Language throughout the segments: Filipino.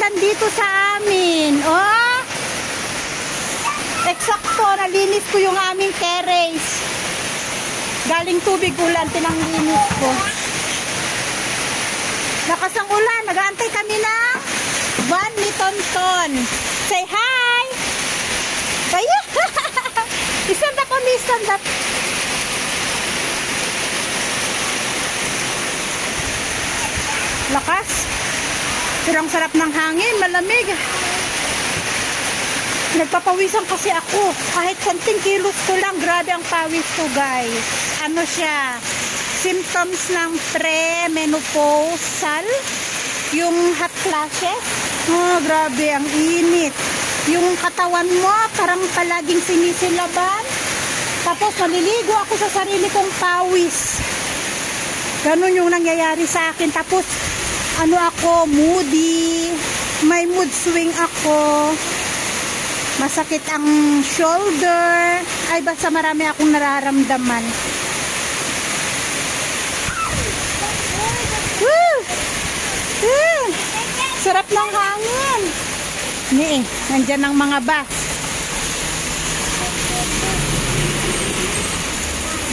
ulan dito sa amin. Oh! Eksakto, nalinis ko yung aming terrace. Galing tubig ulan, pinanglinis ko. Lakas ng ulan, nag-aantay kami ng van ni Tonton. Say hi! Kaya! Stand up kami, stand up. Lakas. Sirang sarap ng hangin, malamig. Nagpapawisan kasi ako. Kahit konting kilos ko lang, grabe ang pawis ko, guys. Ano siya? Symptoms ng pre-menopausal. Yung hot flashes. Oh, grabe, ang init. Yung katawan mo, parang palaging sinisilaban. Tapos, maliligo ako sa sarili kong pawis. Ganun yung nangyayari sa akin. Tapos, ano ako, moody. May mood swing ako. Masakit ang shoulder. Ay, basta marami akong nararamdaman. Woo! Woo! Sarap ng hangin. Nandyan ang mga bus.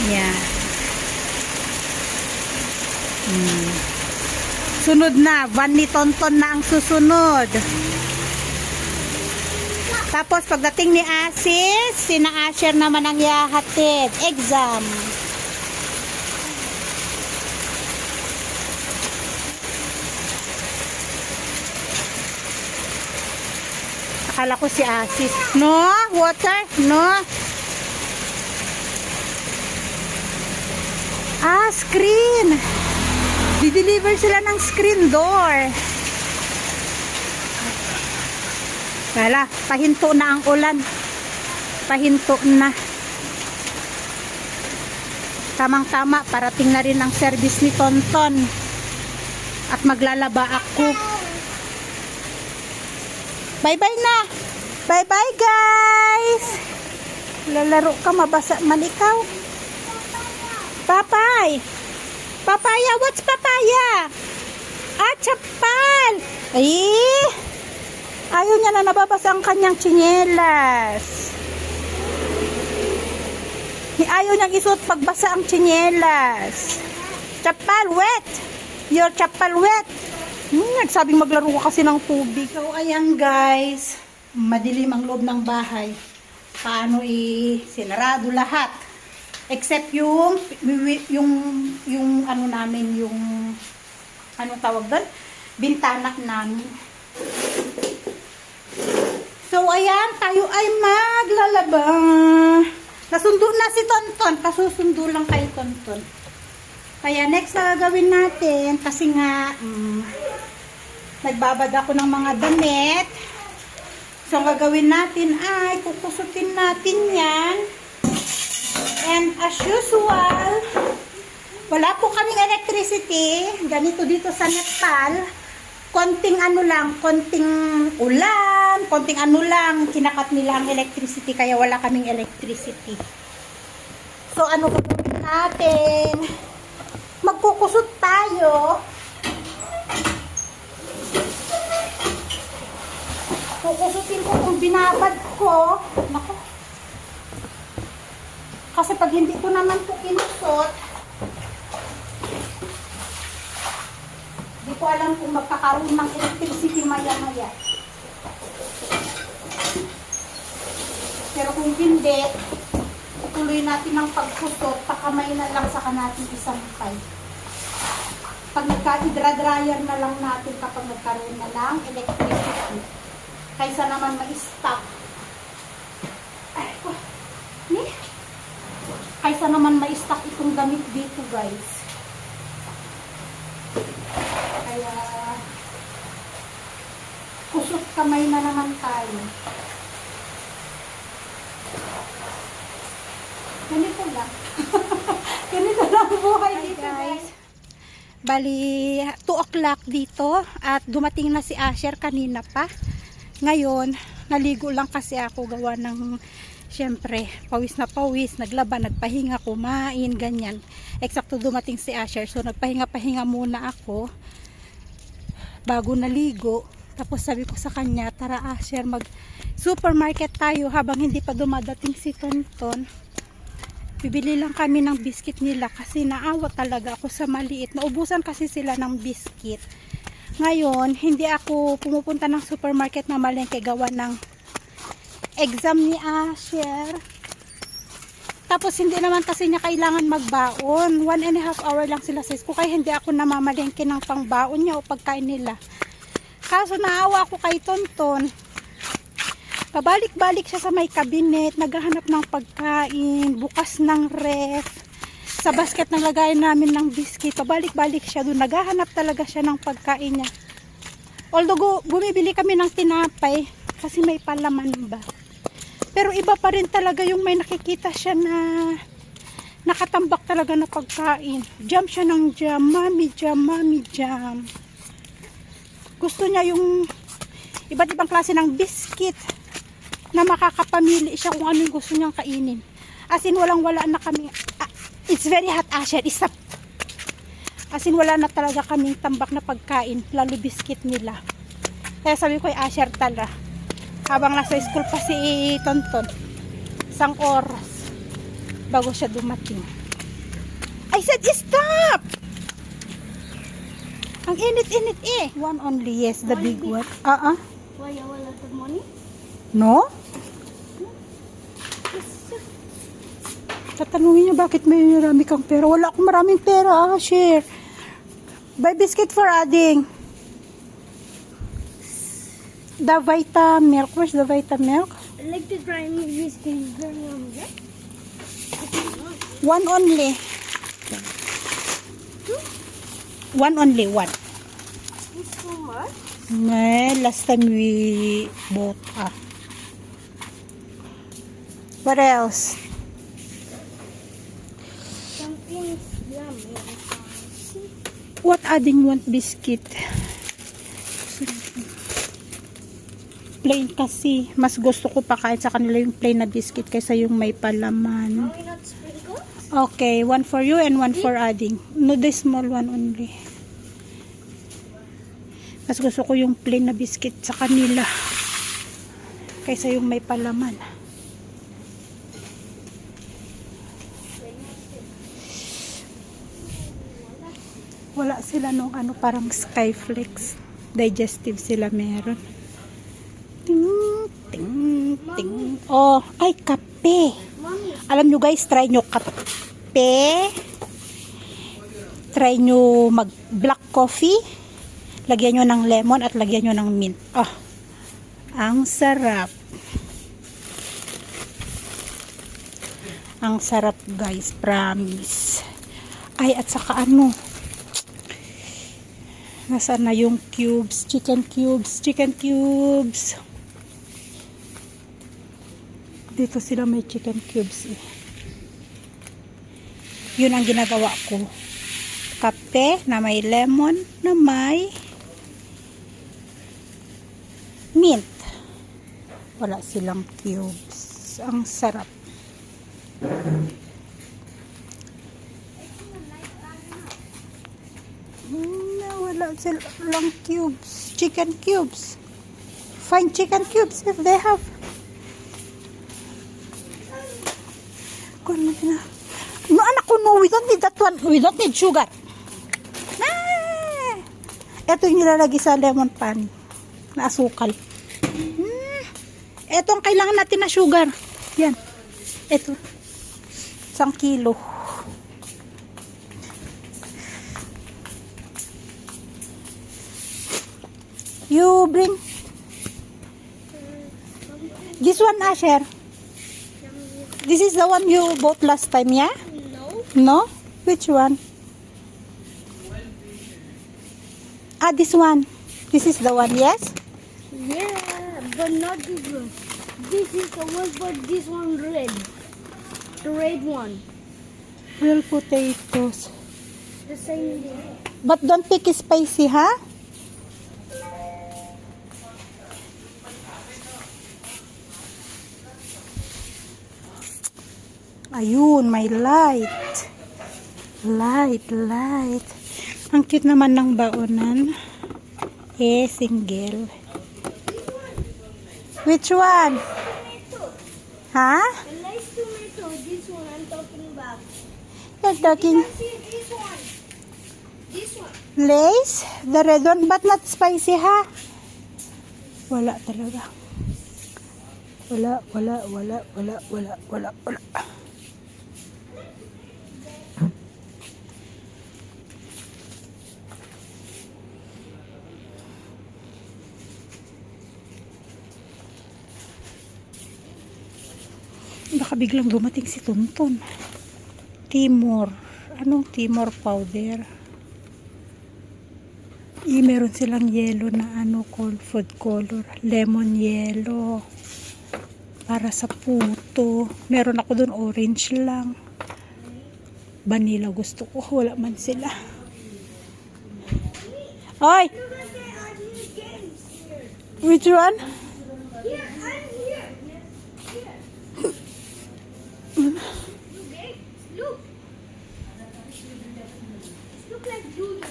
Yeah. Sunod na, van ni Tonton na ang susunod. Tapos pagdating ni Asis, sina Asher naman ang yahatid. Exam. Akala ko si Asis. No? Water? No? Ah, screen. Di-deliver sila ng screen door. Wala, pahinto na ang ulan. Pahinto na. Tamang-tama, parating na rin ang service ni Tonton. At maglalaba ako. Bye-bye na. Bye-bye, guys. Lalaro ka, mabasa man ikaw. Papay. Papaya, what's papaya? Ah, chapal. Ay, ayaw niya na nababasa ang kanyang tsinelas. Ayaw niyang isuot pagbasa ang tsinelas. Chapal, wet. Your chapal wet. Nagsabing maglaro ka kasi ng tubig. So, ayan guys. Madilim ang loob ng bahay. Paano sinarado lahat. Except yung ano namin, yung anong tawag doon? Bintana namin. So, ayan, tayo ay maglalaba. Nasundo na si Tonton. Kasusundo lang kay Tonton. Kaya next na gagawin natin, kasi nga, nagbabad ako ng mga damit. So, ang gagawin natin ay, kukusutin natin yan. And as usual, wala po kaming electricity. Ganito dito sa Nepal. Konting ano lang, konting ulan, konting ano lang, kinakat nila ang electricity, kaya wala kaming electricity. So, ano gagawin natin? Magkukusot tayo. Kukusutin ko kung binabad ko. Naku. Kasi pag hindi ko naman po kinusot, di ko alam kung magkakaroon ng electricity maya-maya. Pero kung hindi, tuloy natin ang pagkusot, pakamay na lang saka natin isampay. Pag nagka-hydra-dryer na lang natin kapag nagkaroon na lang electricity. Kaysa naman ma-stop. Ay, kaysa naman ma-stop itong damit dito, guys. Kaya kusot kamay na naman tayo. Ganito lang. Ganito lang buhay dito, guys. Bali, 2 o'clock dito at dumating na si Asher kanina pa. Ngayon, naligo lang kasi ako gawa ng syempre, pawis na pawis, naglaba, nagpahinga, kumain, ganyan. Eksakto dumating si Asher, so nagpahinga-pahinga muna ako bago naligo. Tapos sabi ko sa kanya, tara Asher, mag supermarket tayo habang hindi pa dumadating si Tonton. Bibili lang kami ng biscuit nila kasi naawa talaga ako sa maliit. Naubusan kasi sila ng biscuit. Ngayon, hindi ako pumupunta ng supermarket na malengke gawa ng exam ni Asher. Tapos hindi naman kasi niya kailangan magbaon. 1.5 hour lang sila sa school. Kaya hindi ako namamalengke ng pangbaon niya o pagkain nila. Kaso naawa ako kay Tonton. Pabalik-balik siya sa may cabinet, naghahanap ng pagkain, bukas ng ref, sa basket ng lagayan namin ng biscuit, pabalik-balik siya doon, naghahanap talaga siya ng pagkain niya. Although bumibili kami ng tinapay, kasi may palaman ba. Pero iba pa rin talaga yung may nakikita siya na nakatambak talaga na pagkain. Jam siya ng jam, mami jam, mami jam. Gusto niya yung iba't ibang klase ng biscuit na makakapamili siya kung ano yung gusto niyang kainin. As in, walang-wala na kami. It's very hot, Asher. As in, wala na talaga kaming tambak na pagkain, lalo biscuit nila. Kaya sabi ko, Asher, tala. Habang nasa school pa si Tonton, 1 oras bago siya dumating. I said, stop! Ang init-init eh. One only, yes, the big one. Why you want a lot of money? No? Tatanungin niyo bakit may marami kang pera. Wala akong maraming pera, Asher. Buy biscuit for adding. The Vita milk. Where's the Vita milk? I like to try new biscuit. One only. One only, one. It's so much. Last time we bought. What else? Something yummy. What adding want biscuit? Plain kasi. Mas gusto ko pakain sa kanila yung plain na biscuit kaysa yung may palaman. Are we not sprinkles? Okay, one for you and one for adding. No, the small one only. Mas gusto ko yung plain na biscuit sa kanila kaysa yung may palaman. Wala sila nung ano, parang Skyflex. Digestive sila meron. Ting, ting, ting. Oh, ay, kape. Mommy, Alam nyo guys, try nyo kape. Try nyo mag black coffee. Lagyan nyo ng lemon at lagyan nyo ng mint. Oh, ang sarap. Ang sarap guys, promise. Ay, at saka ano, nasaan na yung cubes, chicken cubes. Dito sila may chicken cubes eh. Yun ang ginagawa ko. Kape na may lemon, na may mint. Wala silang cubes. Ang sarap. Wala silang cubes. Chicken cubes. Find chicken cubes if they have. No, anak ko, no, we don't need that one. We don't need sugar. Ito yung nilalagay sa lemon pan na asukal. Ito ang kailangan natin na sugar. Yan. Ito. 1 kilo. You bring this one, Asher. This is the one you bought last time, yeah? no. No? Which one? This one. This is the one, yes? Yeah, but not this one. This is the one, but this one red. The red one. Real potatoes. The same thing. But don't pick spicy, ha? Ayun, may light. Light. Ang cute naman ng baonan. Single. Which one? Tomato. Ha? The nice tomato. This one I'm talking about. You're talking You can see this one. This one. Lays? The red one, but not spicy, ha? Wala talaga. Wala. Baka biglang dumating si Tonton. Timor. Anong Timor powder? Meron silang yellow na food color. Lemon yellow. Para sa puto. Meron ako dun orange lang. Vanilla gusto ko. Wala man sila. Oy! Look at the new games here. Which one? Here, I'm here. Here. New games. Look. It look like Ludo.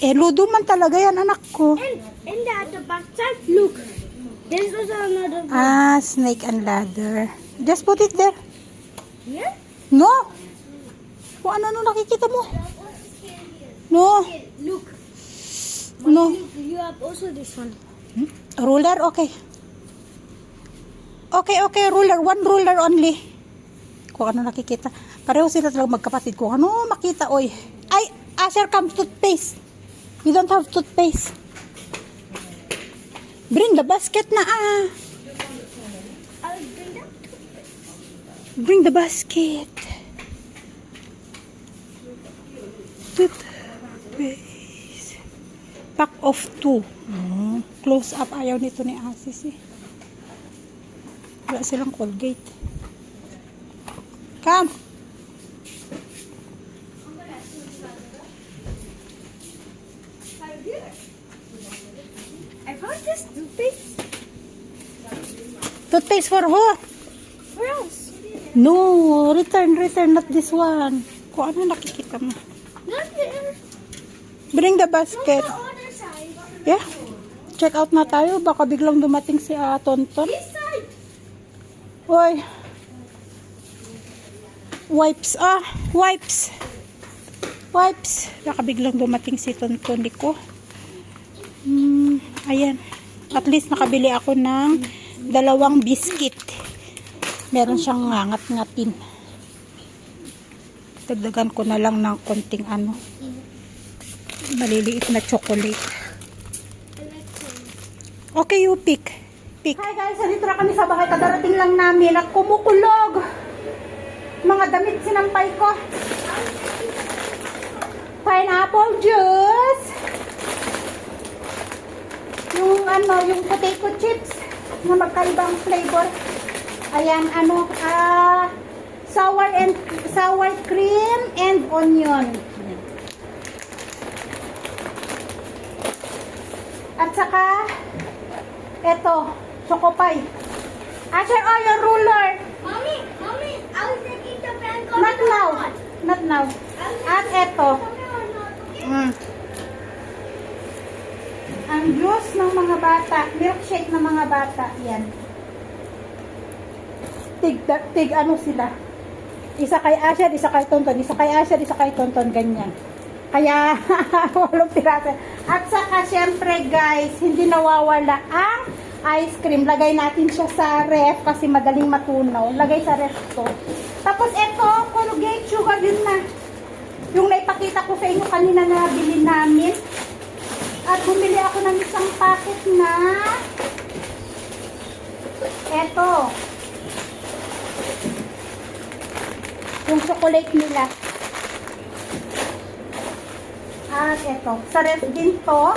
Ludo man talaga yan, anak ko. And at the back side, look. There's also another one. Snake and ladder. Just put it there. Here? No! Kung ano nakikita mo. No. Look. No. You have also this one. Ruler, okay. Okay, ruler. One ruler only. Kung ano nakikita. Pareho sila talaga magkapatid. Kung ano makita, oy. Ay, Asher comes toothpaste. We don't have toothpaste. Bring the basket na I'll bring that. Bring the basket. Toothpaste. Pack of 2. Close up. Ayaw nito ni Asis eh. Wala silang Colgate. Come. I found this toothpaste. Toothpaste for who? Where else? No, return, not this one. Kung ano nakikita mo. Not there. Bring the From basket. the other side. Yeah. Check out na tayo. Baka biglang dumating si Tonton. This side. Oy. Wipes. Wipes. Baka biglang dumating si Tonton ko. Ayan. At least nakabili ako ng 2 biscuit. Meron siyang ngangat-ngatin. Dagdagan ko na lang ng konting maliliit na chocolate. Okay, you pick. Hi guys, nandito na kami sa bahay. Kadarating lang namin at kumukulog. Mga damit sinampay ko. Pineapple juice. Yung potato chips na magkaibang flavor. Ayan, sour cream and onion. At saka eto, choco pie. Asher, your ruler. Mommy, I was taking the pen. Not now. At eto. Ang juice ng mga bata, milkshake ng mga bata, yan. Tig sila. Isa kay Asher, isa kay Tonton, isa kay Asher, isa kay Tonton, ganyan. Kaya, 8 piraso. At saka, syempre guys, hindi nawawala ang ice cream. Lagay natin siya sa ref kasi madaling matunaw. Lagay sa ref to. Tapos ito, Colgate sugar, yun na. Yung naipakita ko sa inyo kanina na bili namin. At bumili ako ng isang packet na eto. Yung chocolate nila. At eto. Sa ref din to.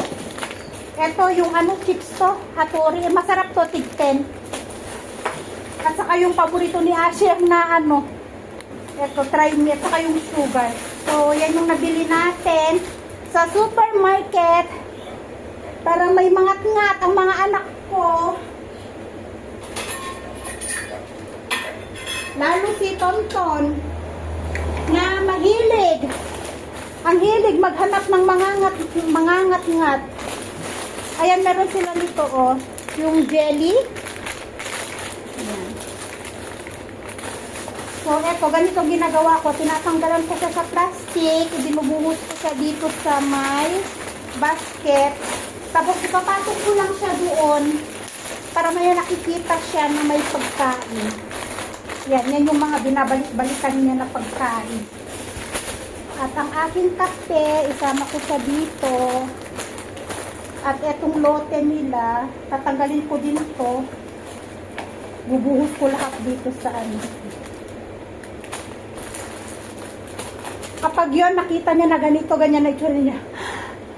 Eto yung chips to. Hattori. Masarap to. Tig 10. At saka yung paborito ni Asher na eto. Try me. At saka yung sugar. So, yan yung nabili natin sa supermarket. Para may mangat-ngat ang mga anak ko. Lalo si Tonton na mahilig. Ang hilig maghanap ng mangangat-ngat. Ayan, meron sila nito, yung jelly. Ayan. So, eto, ganito ginagawa ko. Tinatanggalan ko siya sa plastic. Ibinubuhos ko siya dito sa may basket. Tapos, ipapasok ko lang siya doon para may nakikita siya na may pagkain. Yan yung mga binabalik-balikan niya na pagkain. At ang aking kape, isama ko siya dito. At etong lote nila, tatanggalin ko din ito. Bubuhos ko lahat dito sa ano. Kapag yon nakita niya na ganito, ganyan na itsura niya.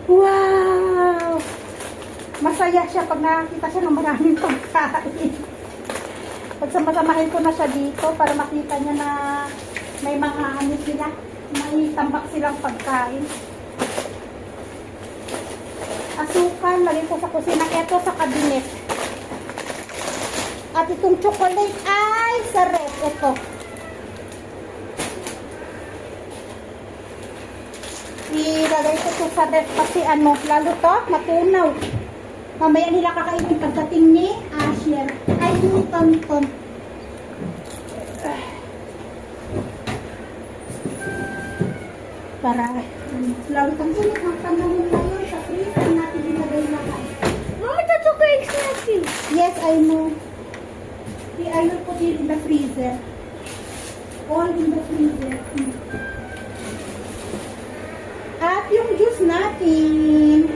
Wow! Masaya siya pag nakakita siya ng maraming pagkain. Pagsamasamahin ko na siya dito para makita niya na may mga ano sila, may tambak silang pagkain. Asukal, lagay ko sa kusina. Ito sa cabinet. At itong chocolate ay sa ref. Ito. Ilagay ko ito sa ref kasi ano, lalo to, matunaw. Mamaya nila kakainin pagdating ni Asher. Ay, ni Tonton. Para, lalo kang sulit ng panahon ngayon sa freezer natin ilagay lahat. Mama, that's okay, expensive. Yes, I know. I will put it in the freezer. All in the freezer. At yung juice natin.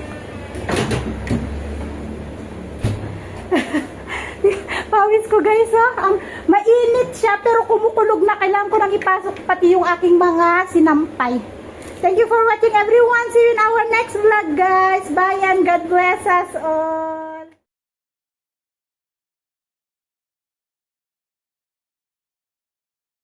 Pawis ko guys, oh. Mainit siya pero kumukulog na. Kailangan ko nang ipasok pati yung aking mga sinampay. Thank you for watching everyone. See you in our next vlog guys. Bye and God bless us all.